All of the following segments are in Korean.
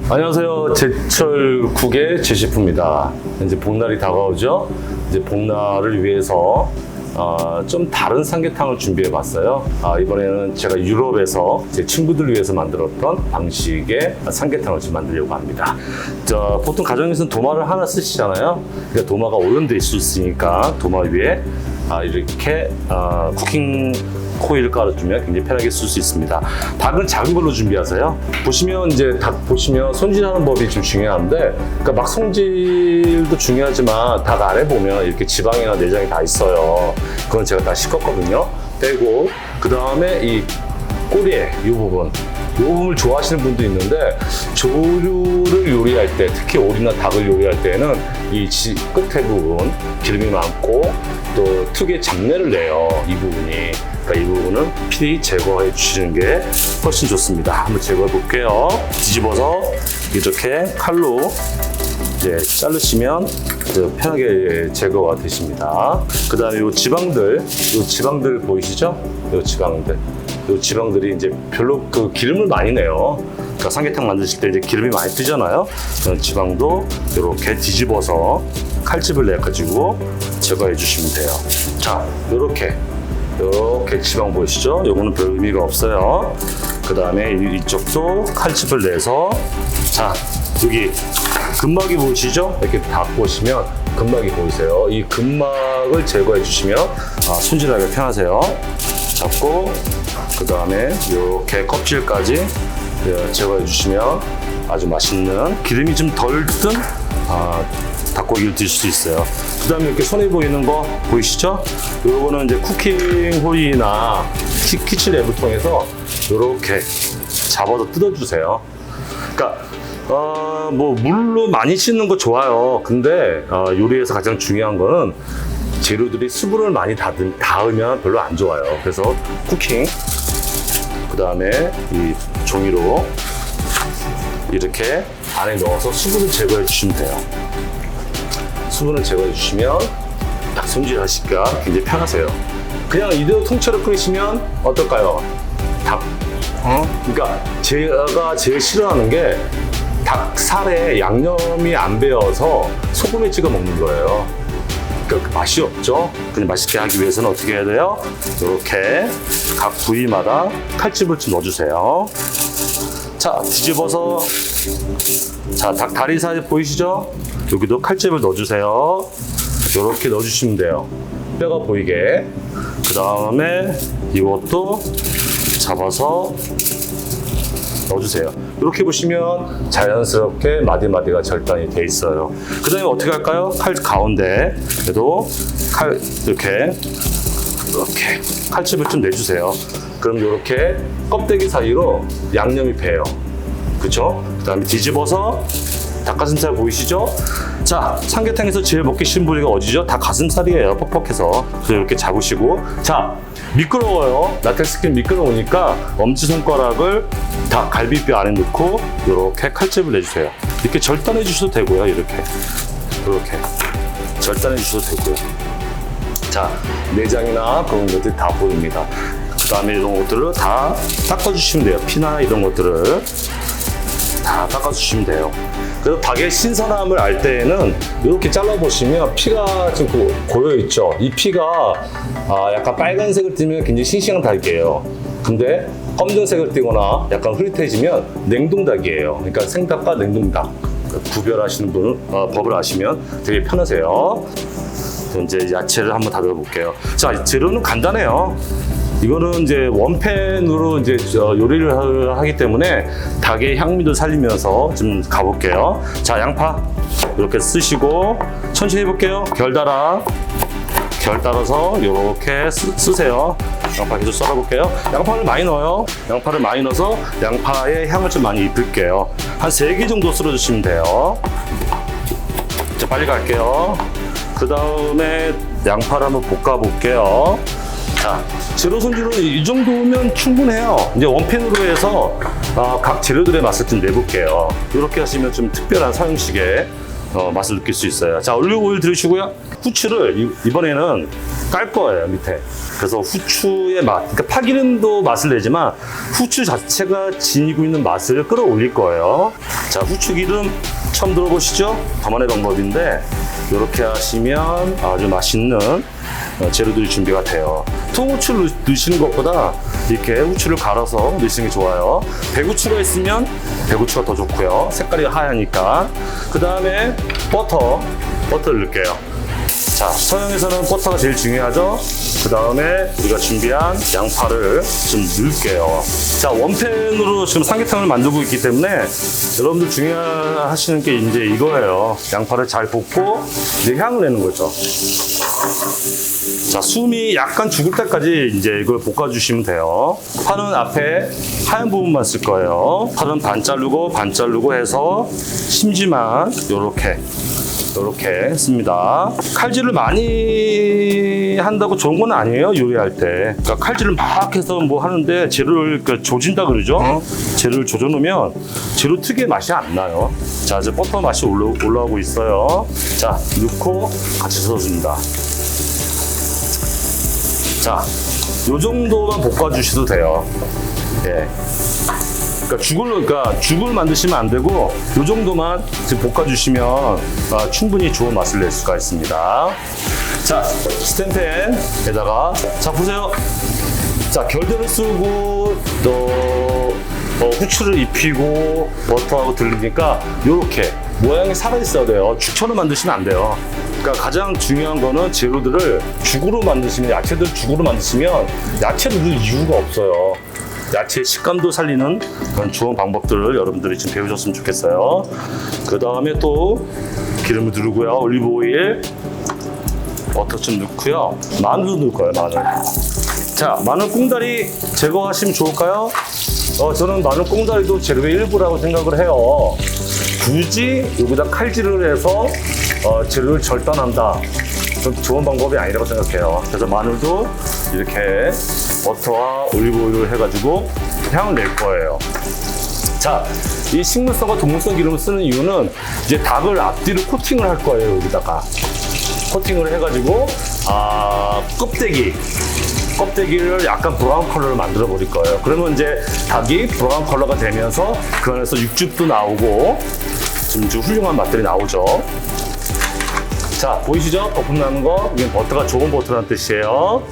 안녕하세요. 제철국의 제시프입니다. 이제 복날이 다가오죠. 이제 복날을 위해서 좀 다른 삼계탕을 준비해 봤어요. 이번에는 제가 유럽에서 제 친구들 위해서 만들었던 방식의 삼계탕을 좀 만들려고 합니다. 보통 가정에서는 도마를 하나 쓰시잖아요. 그러니까 도마가 오염될 수 있으니까 도마 위에 이렇게 쿠킹 코일을 깔아주면 굉장히 편하게 쓸 수 있습니다. 닭은 작은 걸로 준비하세요. 보시면 이제 닭 보시면 손질하는 법이 좀 중요한데, 그러니까 막 손질도 중요하지만 닭 안에 보면 이렇게 지방이나 내장이 다 있어요. 그건 제가 다 씻었거든요. 떼고 그 다음에 이 꼬리에 이 부분을 좋아하시는 분도 있는데, 조류를 요리할 때, 특히 오리나 닭을 요리할 때는 이 끝에 부분 기름이 많고 또 특유의 잡내를 내요. 이 부분이. 그러니까 이 부분은 필히 제거해 주시는 게 훨씬 좋습니다. 한번 제거해 볼게요. 뒤집어서 이렇게 칼로 이제 자르시면 편하게 제거가 되십니다. 그 다음에 이 지방들 보이시죠? 이 지방들이 이제 별로 그 기름을 많이 내요. 그러니까 삼계탕 만드실 때 이제 기름이 많이 뜨잖아요. 그런 지방도 이렇게 뒤집어서 칼집을 내가지고 제거해 주시면 돼요. 자, 이렇게 지방 보이시죠? 요거는 별 의미가 없어요. 그 다음에 이쪽도 칼집을 내서, 자, 여기 근막이 보이시죠? 이렇게 딱 보시면 근막이 보이세요. 이 근막을 제거해 주시면 손질하기가 편하세요. 잡고 그 다음에 이렇게 껍질까지 제거해 주시면 아주 맛있는, 기름이 좀 덜 든 닭고기를 드실 수 있어요. 그 다음에 이렇게 손에 보이는 거 보이시죠? 요거는 이제 쿠킹 홀이나 키친 랩을 통해서 이렇게 잡아서 뜯어주세요. 그러니까 뭐 물로 많이 씻는 거 좋아요. 근데 요리에서 가장 중요한 거는 재료들이 수분을 많이 닿으면 별로 안 좋아요. 그래서 쿠킹, 그 다음에 이 종이로 이렇게 안에 넣어서 수분을 제거해 주시면 돼요. 수분을 제거해 주시면 딱 손질하시기가 굉장히 편하세요. 그냥 이대로 통째로 끓이시면 어떨까요? 그러니까 제가 제일 싫어하는 게 닭살에 양념이 안 배어서 소금에 찍어 먹는 거예요. 그러니까 그 맛이 없죠. 그냥 맛있게 하기 위해서는 어떻게 해야 돼요? 이렇게 각 부위마다 칼집을 좀 넣어주세요. 자, 뒤집어서, 자, 닭 다리 사이 보이시죠? 여기도 칼집을 넣어주세요. 이렇게 넣어주시면 돼요. 뼈가 보이게. 그 다음에 이것도 잡아서 넣어주세요. 이렇게 보시면 자연스럽게 마디마디가 절단이 돼 있어요. 그 다음에 어떻게 할까요? 칼 가운데 그래도 이렇게 칼집을 좀 내주세요. 그럼 이렇게 껍데기 사이로 양념이 배요. 그쵸? 그 다음에 뒤집어서 닭가슴살 보이시죠? 자, 삼계탕에서 제일 먹기 쉬운 부위가 어디죠? 닭가슴살이에요. 퍽퍽해서. 그래서 이렇게 잡으시고, 자, 미끄러워요. 라텍스킨 미끄러우니까 엄지손가락을 닭 갈비뼈 안에 넣고 이렇게 칼집을 내주세요. 이렇게 절단해 주셔도 되고요. 이렇게 절단해 주셔도 되고요. 자, 내장이나 그런 것들이 다 보입니다. 그 다음에 이런 것들을 다 닦아주시면 돼요. 피나 이런 것들을 다 닦아주시면 돼요. 그래서 닭의 신선함을 알 때에는 이렇게 잘라보시면 피가 좀 고여있죠. 이 피가 약간 빨간색을 띠면 굉장히 싱싱한 닭이에요. 근데 검정색을 띠거나 약간 흐릿해지면 냉동닭이에요. 그러니까 생닭과 냉동닭 구별하시는 법을 아시면 되게 편하세요. 이제 야채를 한번 다듬어 볼게요. 자, 재료는 간단해요. 이거는 이제 원팬으로 이제 요리를 하기 때문에 닭의 향미도 살리면서 좀 가볼게요. 자, 양파 이렇게 쓰시고 천천히 해볼게요. 결 따라서 이렇게 쓰세요. 양파 계속 썰어볼게요. 양파를 많이 넣어요. 양파를 많이 넣어서 양파의 향을 좀 많이 입힐게요. 한 3개 정도 썰어주시면 돼요. 자, 빨리 갈게요. 그 다음에 양파를 한번 볶아볼게요. 자, 재료 손질은 이 정도면 충분해요. 이제 원팬으로 해서 각 재료들의 맛을 좀 내볼게요. 이렇게 하시면 좀 특별한 사용식에 맛을 느낄 수 있어요. 자, 올리브 오일 들으시고요. 후추를 이번에는 깔 거예요, 밑에. 그래서 후추의 맛, 그러니까 파기름도 맛을 내지만 후추 자체가 지니고 있는 맛을 끌어올릴 거예요. 자, 후추 기름 처음 들어보시죠? 저만의 방법인데 이렇게 하시면 아주 맛있는 재료들이 준비가 돼요. 통후추를 넣으시는 것보다 이렇게 후추를 갈아서 넣으시는 게 좋아요. 배후추가 있으면 배후추가 더 좋고요. 색깔이 하얘니까. 그 다음에 버터를 넣을게요. 자, 서양에서는 버터가 제일 중요하죠. 그 다음에 우리가 준비한 양파를 좀 넣을게요. 자, 원팬으로 지금 삼계탕을 만들고 있기 때문에 여러분들 중요하시는 게 이제 이거예요. 양파를 잘 볶고 이제 향을 내는 거죠. 자, 숨이 약간 죽을 때까지 이제 이걸 볶아주시면 돼요. 파는 앞에 하얀 부분만 쓸 거예요. 파는 반 자르고 해서 심지만 요렇게 씁니다. 칼질을 많이 한다고 좋은 건 아니에요, 요리할 때. 그러니까 칼질을 막 해서 뭐 하는데 재료를 조진다 그러죠. 재료를 조져놓으면 재료 특유의 맛이 안 나요. 자, 이제 버터 맛이 올라오고 있어요. 자, 넣고 같이 섞어줍니다. 자, 요 정도만 볶아주셔도 돼요. 예. 그러니까 죽을 만드시면 안 되고 요 정도만 지금 볶아주시면 충분히 좋은 맛을 낼 수가 있습니다. 자, 스텐팬에다가 자, 보세요. 자, 결대를 쓰고 또 후추를 입히고 버터하고 들리니까 요렇게 모양이 살아있어야 돼요. 죽처럼 만드시면 안 돼요. 그러니까 가장 중요한 거는 재료들을 죽으로 만드시면, 야채들 죽으로 만드시면 야채를 넣을 이유가 없어요. 야채의 식감도 살리는 그런 좋은 방법들을 여러분들이 좀 배우셨으면 좋겠어요. 그 다음에 또 기름을 두르고요. 올리브 오일, 버터 좀 넣고요. 마늘도 넣을 거예요, 마늘. 자, 마늘 꽁다리 제거하시면 좋을까요? 저는 마늘 꽁다리도 재료의 일부라고 생각을 해요. 굳이 여기다 칼질을 해서 재료를 절단한다. 좀 좋은 방법이 아니라고 생각해요. 그래서 마늘도 이렇게 버터와 올리브 오일을 해가지고 향을 낼 거예요. 자, 이 식물성과 동물성 기름을 쓰는 이유는 이제 닭을 앞뒤로 코팅을 할 거예요. 여기다가 코팅을 해가지고 껍데기를 약간 브라운 컬러를 만들어 버릴 거예요. 그러면 이제 닭이 브라운 컬러가 되면서 그 안에서 육즙도 나오고 좀 훌륭한 맛들이 나오죠. 자, 보이시죠? 거품 나는 거. 이게 버터가 좋은 버터라는 뜻이에요.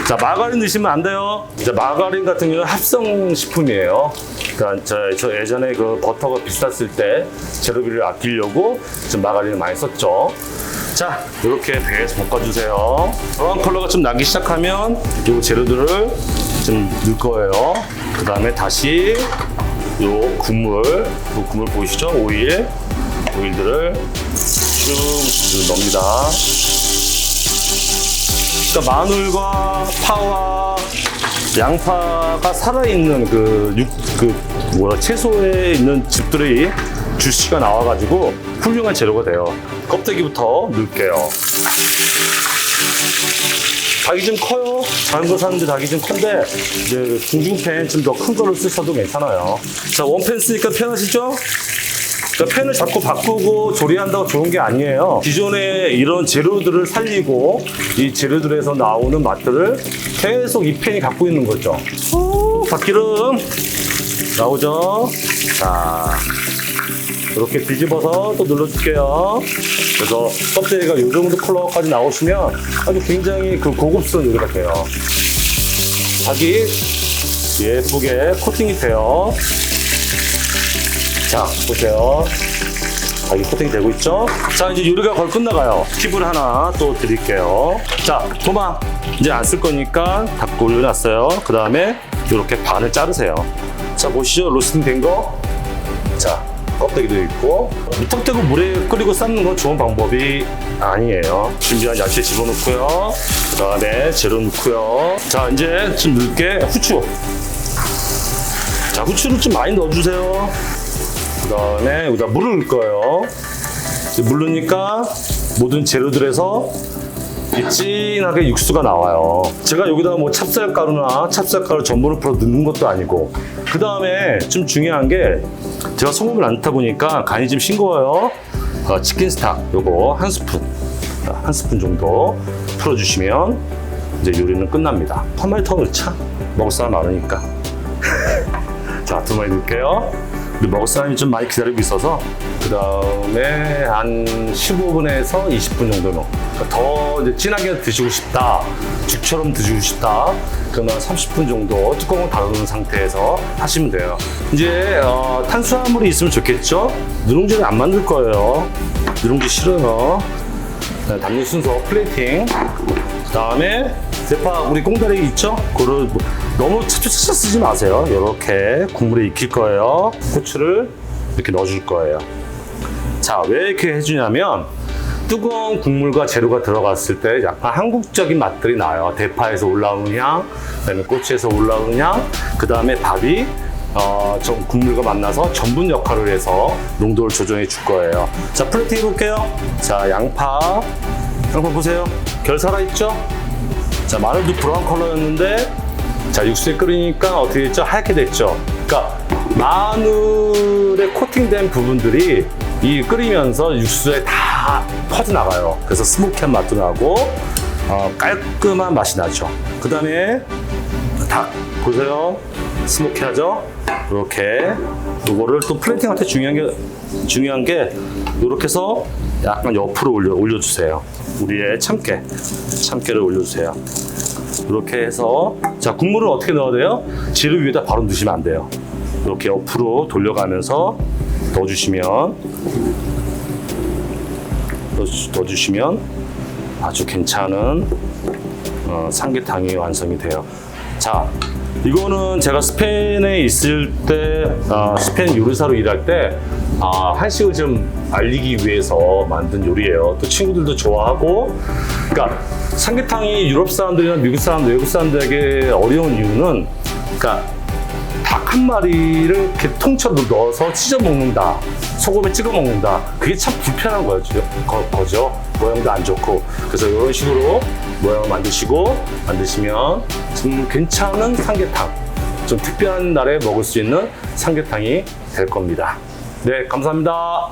자, 마가린 넣으시면 안 돼요. 이제 마가린 같은 경우는 합성식품이에요. 그러니까 저 예전에 그 버터가 비쌌을 때 재료비를 아끼려고 좀 마가린을 많이 썼죠. 자, 이렇게 배에서 볶아주세요. 브라운 컬러가 좀 나기 시작하면 이 재료들을 좀 넣을 거예요. 그 다음에 다시 요 국물 보이시죠? 오일들을 쭉 넣습니다. 그러니까 마늘과 파와 양파가 살아있는 채소에 있는 즙들이 주시가 나와가지고 훌륭한 재료가 돼요. 껍데기부터 넣을게요. 닭이 좀 커요. 작은 거 사는데 닭이 좀 큰데 이제 중중팬 좀 더 큰 거를 쓰셔도 괜찮아요. 자, 원팬 쓰니까 편하시죠? 그러니까 팬을 자꾸 바꾸고 조리한다고 좋은 게 아니에요. 기존의 이런 재료들을 살리고 이 재료들에서 나오는 맛들을 계속 이 팬이 갖고 있는 거죠. 닭기름 나오죠? 자, 이렇게 뒤집어서 또 눌러줄게요. 그래서 껍데기가 이 정도 컬러까지 나오시면 아주 굉장히 고급스러운 요리가 돼요. 닭이 예쁘게 코팅이 돼요. 자, 보세요. 닭이 코팅이 되고 있죠? 자, 이제 요리가 거의 끝나가요. 팁을 하나 또 드릴게요. 자, 도마 이제 안 쓸 거니까 닭 올려놨어요. 그 다음에 이렇게 반을 자르세요. 자, 보시죠? 로스팅 된 거. 자, 껍데기도 있고. 무턱대고 물에 끓이고 삶는 건 좋은 방법이 아니에요. 준비한 야채 집어넣고요. 그 다음에 재료 넣고요. 자, 이제 좀 넣을게. 후추. 자, 후추를 좀 많이 넣어주세요. 그 다음에 여기다 물을 넣을 거예요. 물 넣으니까 모든 재료들에서 진하게 육수가 나와요. 제가 여기다 뭐 찹쌀가루나 찹쌀가루 전분을 풀어 넣는 것도 아니고. 그 다음에 좀 중요한 게 제가 소금을 안 넣다 보니까 간이 좀 싱거워요. 치킨 스톡 요거 한 스푼, 한 스푼 정도 풀어주시면 이제 요리는 끝납니다. 한 마리 더 넣자. 먹을 사람 많으니까. 자, 2마리 넣을게요. 우리 먹을 사람이 좀 많이 기다리고 있어서 그 다음에 한 15분에서 20분 정도 넣어. 그러니까 더 이제 진하게 드시고 싶다, 죽처럼 드시고 싶다, 그러면 30분 정도 뚜껑을 닫아놓은 상태에서 하시면 돼요. 이제 탄수화물이 있으면 좋겠죠? 누룽지는 안 만들 거예요. 누룽지 싫어요. 담는 순서 플레이팅. 그 다음에 대파 우리 꽁다리 있죠? 그거를 너무 차차차 쓰지 마세요. 이렇게 국물에 익힐 거예요. 고추를 이렇게 넣어줄 거예요. 자, 왜 이렇게 해주냐면 뜨거운 국물과 재료가 들어갔을 때 약간 한국적인 맛들이 나요. 대파에서 올라오는 향, 그다음에 고추에서 올라오는 향, 그 다음에 밥이 좀 국물과 만나서 전분 역할을 해서 농도를 조정해 줄 거예요. 자, 플레이팅 해볼게요. 자, 양파 보세요. 결 살아있죠? 자, 마늘도 브라운 컬러였는데 자, 육수에 끓이니까 어떻게 됐죠? 하얗게 됐죠? 그러니까 마늘에 코팅된 부분들이 이 끓이면서 육수에 다 퍼져나가요. 그래서 스모키한 맛도 나고 깔끔한 맛이 나죠. 그 다음에 닭 보세요. 스모키하죠? 이렇게 요거를 또 플레이팅할 때 중요한 게 이렇게 해서 약간 옆으로 올려주세요. 우리의 참깨를 올려주세요. 이렇게 해서 자, 국물을 어떻게 넣어야 돼요? 재료 위에다 바로 넣으시면 안 돼요. 이렇게 옆으로 돌려가면서 넣어주시면 아주 괜찮은 삼계탕이 완성이 돼요. 자, 이거는 제가 스페인에 있을 때 스페인 요리사로 일할 때 한식을 좀 알리기 위해서 만든 요리예요. 또 친구들도 좋아하고. 그러니까 삼계탕이 유럽 사람들이나 미국 사람들, 외국 사람들에게 어려운 이유는 그러니까 닭 한 마리를 이렇게 통째로 넣어서 찢어 먹는다, 소금에 찍어 먹는다. 그게 참 불편한 거죠. 모양도 안 좋고. 그래서 이런 식으로 모양을 만드시면 좀 괜찮은 삼계탕, 좀 특별한 날에 먹을 수 있는 삼계탕이 될 겁니다. 네, 감사합니다.